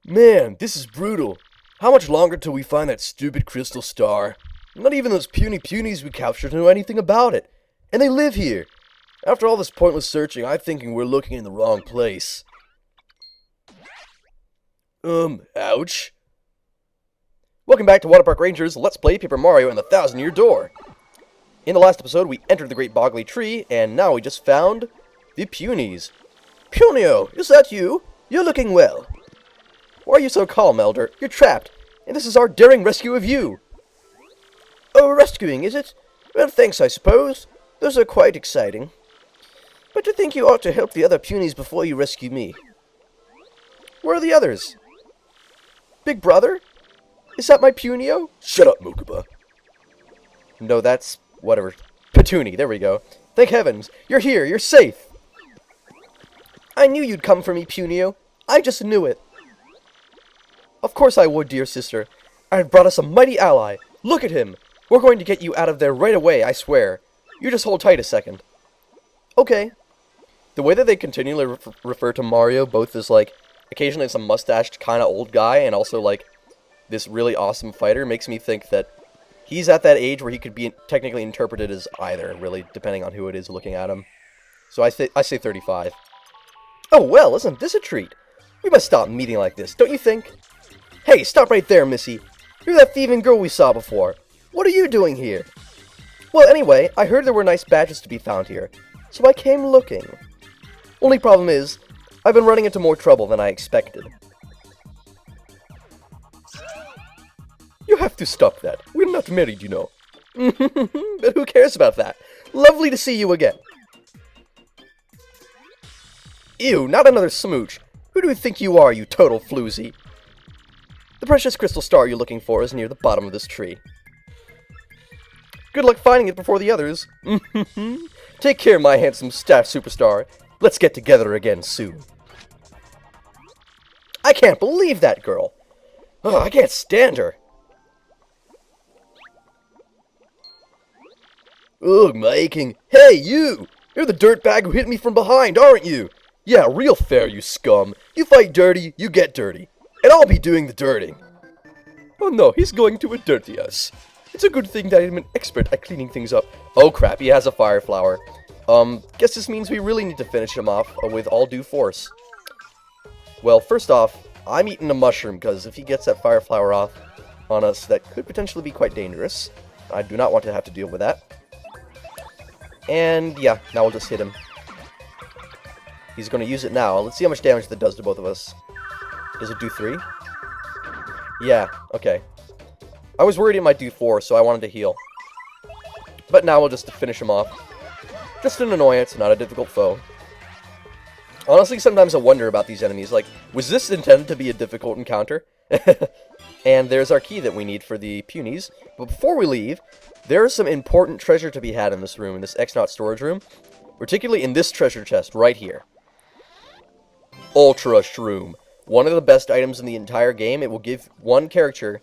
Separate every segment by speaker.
Speaker 1: Man, this is brutal. How much longer till we find that stupid crystal star? Not even those puny punies we captured know anything about it. And they live here. After all this pointless searching, I'm thinking we're looking in the wrong place. Ouch. Welcome back to WaterparkRanger's Let's Play Paper Mario and the Thousand-Year Door. In the last episode, we entered the Great Boggly Tree, and now we just found the Punies. Punio, is that you? You're looking well. Why are you so calm, Elder? You're trapped, and this is our daring rescue of you. Oh, rescuing, is it? Well, thanks, I suppose. Those are quite exciting. But I think you ought to help the other Punies before you rescue me. Where are the others? Big Brother? Is that my Punio?
Speaker 2: Shut up, Mokuba.
Speaker 1: No, that's... whatever. Petuni, there we go. Thank heavens. You're here. You're safe. I knew you'd come for me, Punio. I just knew it. Of course I would, dear sister. I've brought us a mighty ally. Look at him. We're going to get you out of there right away, I swear. You just hold tight a second. Okay. The way that they continually refer to Mario, both as, like, occasionally as a mustached kind of old guy, and also, like, this really awesome fighter, makes me think that he's at that age where he could be technically interpreted as either, really, depending on who it is looking at him. So I say 35. Oh, well, isn't this a treat? We must stop meeting like this, don't you think? Hey, stop right there, Missy. You're that thieving girl we saw before. What are you doing here? Well, anyway, I heard there were nice badges to be found here, so I came looking. Only problem is, I've been running into more trouble than I expected. You have to stop that. We're not married, you know. But who cares about that? Lovely to see you again. Ew, not another smooch. Who do you think you are, you total floozy? The precious crystal star you're looking for is near the bottom of this tree. Good luck finding it before the others. Take care, my handsome staff superstar. Let's get together again soon. I can't believe that girl. Oh, I can't stand her. Ugh, my aching. Hey, you! You're the dirtbag who hit me from behind, aren't you? Yeah, real fair, you scum. You fight dirty, you get dirty. And I'll be doing the dirting. Oh no, he's going to dirty us. It's a good thing that I'm an expert at cleaning things up. Oh crap, he has a fire flower. Guess this means we really need to finish him off with all due force. Well, first off, I'm eating a mushroom, because if he gets that fire flower off on us, that could potentially be quite dangerous. I do not want to have to deal with that. And yeah, now we'll just hit him. He's going to use it now. Let's see how much damage that does to both of us. Does it do 3? Yeah, okay. I was worried it might do 4, so I wanted to heal. But now we'll just finish him off. Just an annoyance, not a difficult foe. Honestly, sometimes I wonder about these enemies. Like, was this intended to be a difficult encounter? And there's our key that we need for the Punies. But before we leave, there is some important treasure to be had in this room, in this X-Naut storage room. Particularly in this treasure chest right here. Ultra Shroom. One of the best items in the entire game. It will give one character,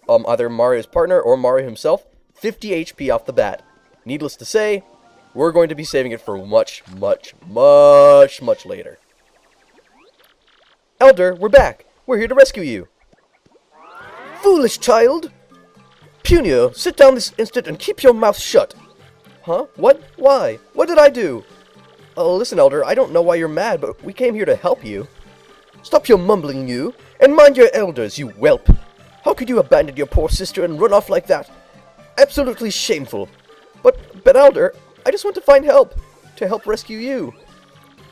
Speaker 1: either Mario's partner or Mario himself, 50 HP off the bat. Needless to say, we're going to be saving it for much, much, much, much later. Elder, we're back. We're here to rescue you. Foolish child! Punio, sit down this instant and keep your mouth shut. Huh? What? Why? What did I do? Oh, listen, Elder, I don't know why you're mad, but we came here to help you. Stop your mumbling, you, and mind your elders, you whelp. How could you abandon your poor sister and run off like that? Absolutely shameful. But Elder, I just want to find help. To help rescue you.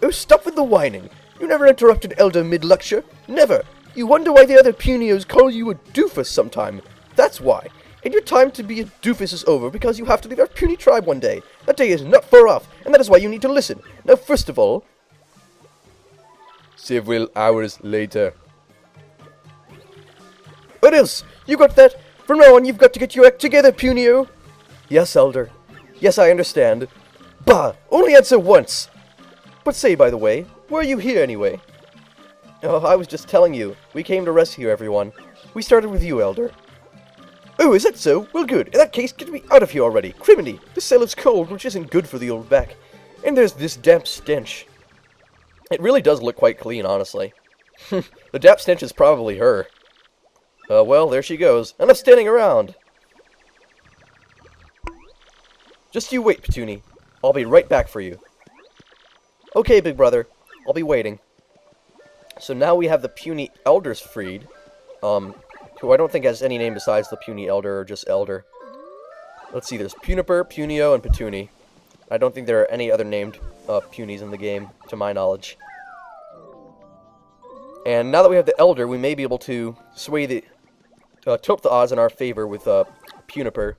Speaker 1: Oh, stop with the whining. You never interrupted Elder mid-lecture. Never. You wonder why the other Punios call you a doofus sometime. That's why. And your time to be a doofus is over because you have to leave our puny tribe one day. That day is not far off, and that is why you need to listen. Now, first of all... Several hours later. What else? You got that? From now on, you've got to get your act together, Punio. Yes, Elder. Yes, I understand. Bah! Only answer once! But say, by the way, why are you here anyway? Oh, I was just telling you. We came to rescue everyone. We started with you, Elder. Oh, is that so? Well, good. In that case, get me out of here already. Criminy! This cell is cold, which isn't good for the old back. And there's this damp stench. It really does look quite clean, honestly. The Dap Stench is probably her. Well, there she goes. Enough standing around! Just you wait, Petunie. I'll be right back for you. Okay, big brother. I'll be waiting. So now we have the puny elders freed. Who I don't think has any name besides the puny elder or just elder. Let's see, there's Puniper, Punio, and Petunie. I don't think there are any other named punies in the game, to my knowledge. And now that we have the elder, we may be able to sway the... tilt the odds in our favor with Puniper,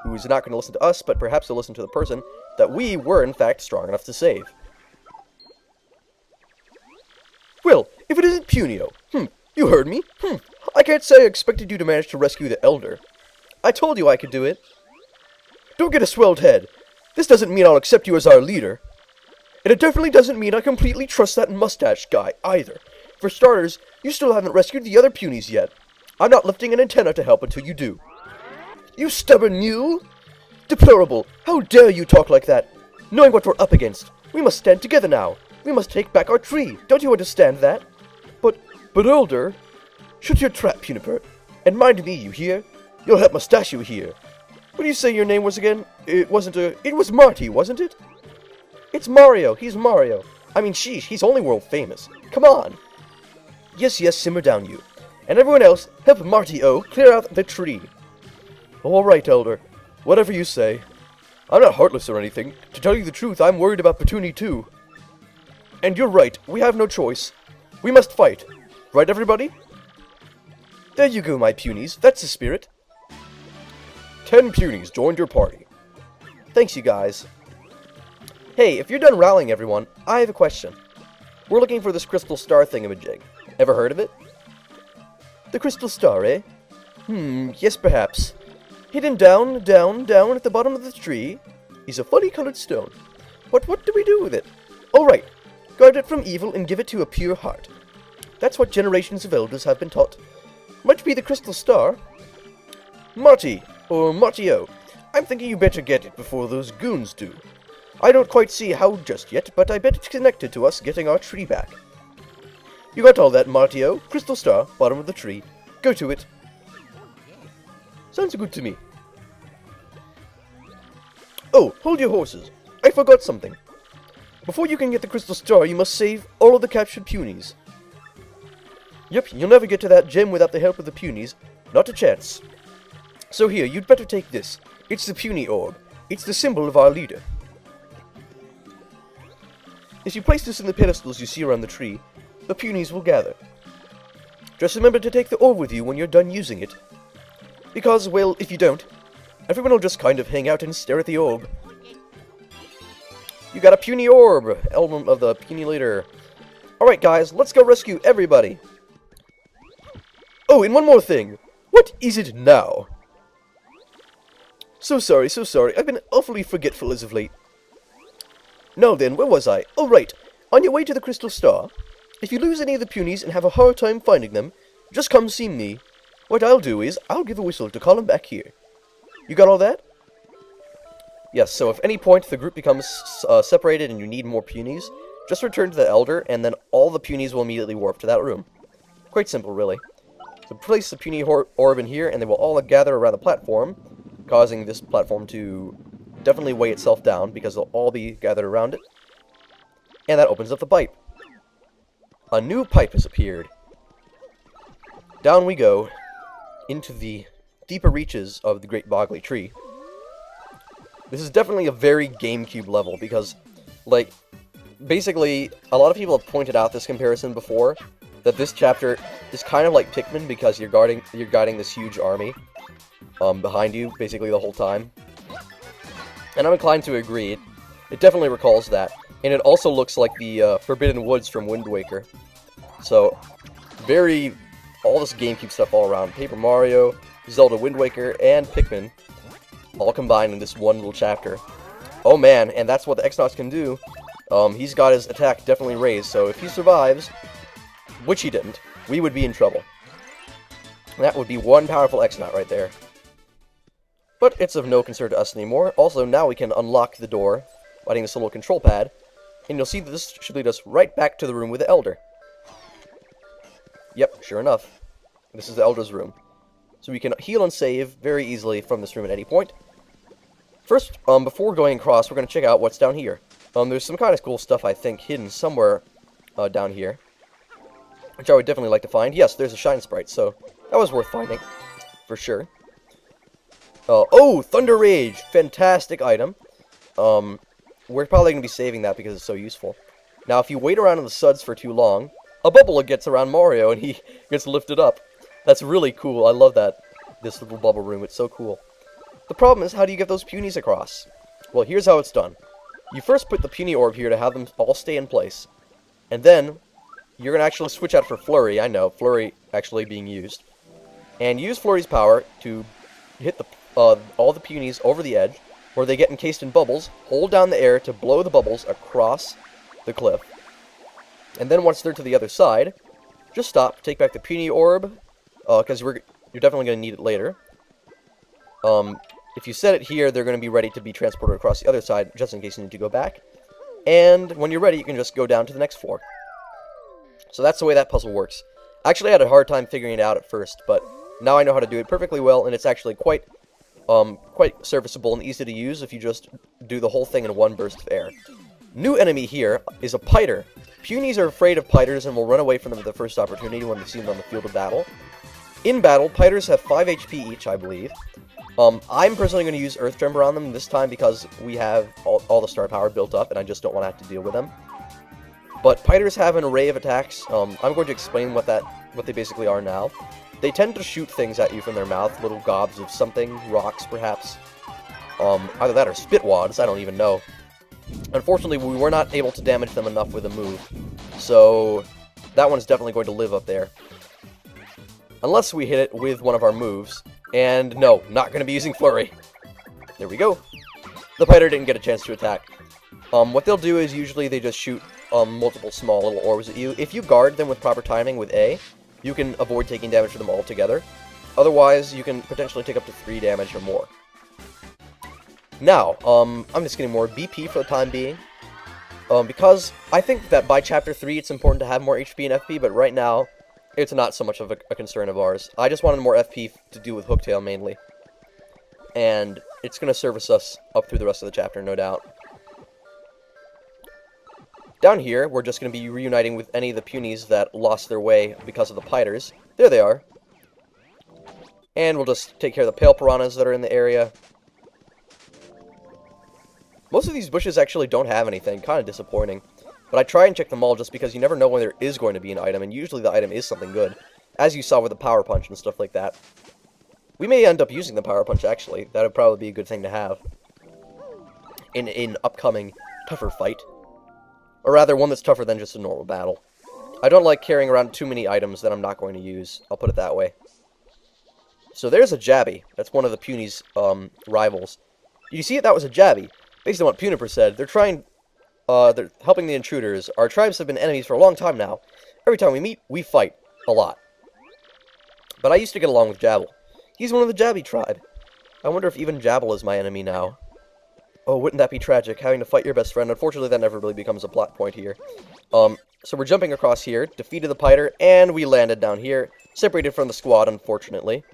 Speaker 1: who's not going to listen to us, but perhaps he'll listen to the person that we were, in fact, strong enough to save. Well, if it isn't Punio. You heard me. I can't say I expected you to manage to rescue the elder. I told you I could do it. Don't get a swelled head. This doesn't mean I'll accept you as our leader. And it definitely doesn't mean I completely trust that mustache guy, either. For starters, you still haven't rescued the other punies yet. I'm not lifting an antenna to help until you do. You stubborn mule! Deplorable! How dare you talk like that? Knowing what we're up against, we must stand together now. We must take back our tree. Don't you understand that? But elder... Shut your trap, Puniper. And mind me, you hear? You'll help Mustachio here. What do you say your name was again? It was Marty, wasn't it? It's Mario. He's Mario. I mean, sheesh, he's only world famous. Come on. Yes, simmer down, you. And everyone else, help Marty-O clear out the tree. All right, elder. Whatever you say. I'm not heartless or anything. To tell you the truth, I'm worried about Petunie too. And you're right. We have no choice. We must fight. Right, everybody? There you go, my punies. That's the spirit. 10 punies joined your party. Thanks, you guys. Hey, if you're done rallying everyone, I have a question. We're looking for this crystal star thingamajig. Ever heard of it? The crystal star, eh? Yes, perhaps. Hidden down at the bottom of the tree is a funny colored stone. But what do we do with it? Oh, right. Guard it from evil and give it to a pure heart. That's what generations of elders have been taught. Might be the crystal star. Marty, or Marty-O, I'm thinking you better get it before those goons do. I don't quite see how just yet, but I bet it's connected to us getting our tree back. You got all that, Marty-O? Crystal star, bottom of the tree. Go to it. Sounds good to me. Oh, hold your horses. I forgot something. Before you can get the crystal star, you must save all of the captured punies. Yep, you'll never get to that gem without the help of the punies. Not a chance. So here, you'd better take this. It's the puny orb. It's the symbol of our leader. If you place this in the pedestals you see around the tree, the punies will gather. Just remember to take the orb with you when you're done using it. Because, well, if you don't, everyone will just kind of hang out and stare at the orb. You got a puny orb! Emblem of the puny leader. Alright guys, let's go rescue everybody! Oh, and one more thing. What is it now? So sorry. I've been awfully forgetful as of late. Now then, where was I? Oh, right. On your way to the crystal star, if you lose any of the punies and have a hard time finding them, just come see me. What I'll do is, I'll give a whistle to call them back here. You got all that? Yes, so if any point the group becomes separated and you need more punies, just return to the elder, and then all the punies will immediately warp to that room. Quite simple, really. So place the puny orb in here, and they will all gather around the platform, causing this platform to definitely weigh itself down, because they'll all be gathered around it. And that opens up the pipe. A new pipe has appeared. Down we go, into the deeper reaches of the Great Boggly Tree. This is definitely a very GameCube level, because, like, basically, a lot of people have pointed out this comparison before, that this chapter is kind of like Pikmin, because you're guiding this huge army behind you, basically the whole time. And I'm inclined to agree. It definitely recalls that. And it also looks like the Forbidden Woods from Wind Waker. So, all this GameCube stuff all around. Paper Mario, Zelda Wind Waker, and Pikmin, all combined in this one little chapter. Oh man, and that's what the X-Nauts can do. He's got his attack definitely raised, so if he survives, which he didn't, we would be in trouble. That would be one powerful X-Naut right there. But it's of no concern to us anymore. Also, now we can unlock the door by hitting this little control pad, and you'll see that this should lead us right back to the room with the Elder. Yep, sure enough. This is the Elder's Room. So we can heal and save very easily from this room at any point. First, before going across, we're going to check out what's down here. There's some kind of cool stuff, I think, hidden somewhere down here, which I would definitely like to find. Yes, there's a Shine Sprite, so that was worth finding, for sure. Oh, Thunder Rage! Fantastic item. We're probably going to be saving that because it's so useful. Now, if you wait around in the suds for too long, a bubble gets around Mario and he gets lifted up. That's really cool. I love that. This little bubble room. It's so cool. The problem is, how do you get those Punies across? Well, here's how it's done. You first put the Puny orb here to have them all stay in place. And then, you're going to actually switch out for Flurry. I know, Flurry actually being used. And use Flurry's power to hit the all the Punies over the edge, where they get encased in bubbles. Hold down the air to blow the bubbles across the cliff. And then once they're to the other side, just stop, take back the Puny orb, because you're definitely going to need it later. If you set it here, they're going to be ready to be transported across the other side, just in case you need to go back. And when you're ready, you can just go down to the next floor. So that's the way that puzzle works. I actually had a hard time figuring it out at first, but now I know how to do it perfectly well, and it's actually quite serviceable and easy to use if you just do the whole thing in one burst of air. New enemy here is a Piter. Punies are afraid of Piters and will run away from them at the first opportunity when they see them on the field of battle. In battle, Piters have 5 HP each, I believe. I'm personally going to use Earth Tremor on them this time because we have all the star power built up, and I just don't want to have to deal with them. But Piters have an array of attacks. I'm going to explain what they basically are now. They tend to shoot things at you from their mouth, little gobs of something, rocks perhaps. Either that or spit wads, I don't even know. Unfortunately, we were not able to damage them enough with a move, so that one's definitely going to live up there. Unless we hit it with one of our moves. And no, not going to be using Flurry. There we go. The Piter didn't get a chance to attack. What they'll do is usually they just shoot multiple small little orbs at you. If you guard them with proper timing with A, you can avoid taking damage from them altogether. Otherwise, you can potentially take up to 3 damage or more. Now, I'm just getting more BP for the time being. Because I think that by Chapter 3 it's important to have more HP and FP, but right now, it's not so much of a concern of ours. I just wanted more FP to do with Hooktail mainly. And it's going to service us up through the rest of the chapter, no doubt. Down here, we're just going to be reuniting with any of the Punies that lost their way because of the Piters. There they are. And we'll just take care of the Pale Piranhas that are in the area. Most of these bushes actually don't have anything, kind of disappointing. But I try and check them all just because you never know when there is going to be an item, and usually the item is something good. As you saw with the Power Punch and stuff like that. We may end up using the Power Punch, actually. That would probably be a good thing to have. In an upcoming tougher fight. Or rather, one that's tougher than just a normal battle. I don't like carrying around too many items that I'm not going to use. I'll put it that way. So there's a Jabby. That's one of the Punies' rivals. You see it? That was a Jabby. Based on what Puniper said, they're helping the intruders. Our tribes have been enemies for a long time now. Every time we meet, we fight. A lot. But I used to get along with Jabble. He's one of the Jabby tribe. I wonder if even Jabble is my enemy now. Oh, wouldn't that be tragic, having to fight your best friend? Unfortunately, that never really becomes a plot point here. So we're jumping across here, defeated the Piter, and we landed down here. Separated from the squad, unfortunately.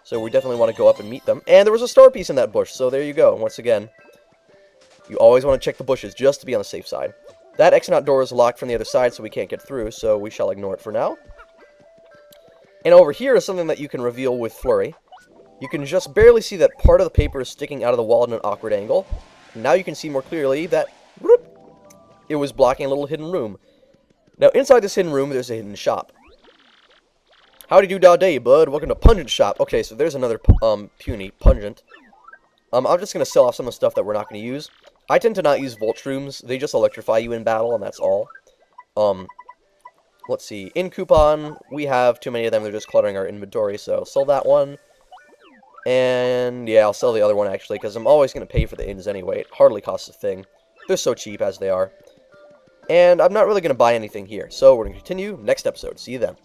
Speaker 1: So we definitely want to go up and meet them. And there was a star piece in that bush, so there you go. Once again, you always want to check the bushes just to be on the safe side. That X-Naut door is locked from the other side, so we can't get through, so we shall ignore it for now. And over here is something that you can reveal with Flurry. You can just barely see that part of the paper is sticking out of the wall at an awkward angle. And now you can see more clearly that whoop, it was blocking a little hidden room. Now, inside this hidden room, there's a hidden shop. Howdy do da day, bud. Welcome to Pungent Shop. Okay, so there's another Puny, Pungent. I'm just going to sell off some of the stuff that we're not going to use. I tend to not use Volt Shrooms. They just electrify you in battle, and that's all. Let's see. In Coupon, we have too many of them. They're just cluttering our inventory, so sell that one. And, yeah, I'll sell the other one, actually, because I'm always going to pay for the ins anyway. It hardly costs a thing. They're so cheap as they are. And I'm not really going to buy anything here, so we're going to continue next episode. See you then.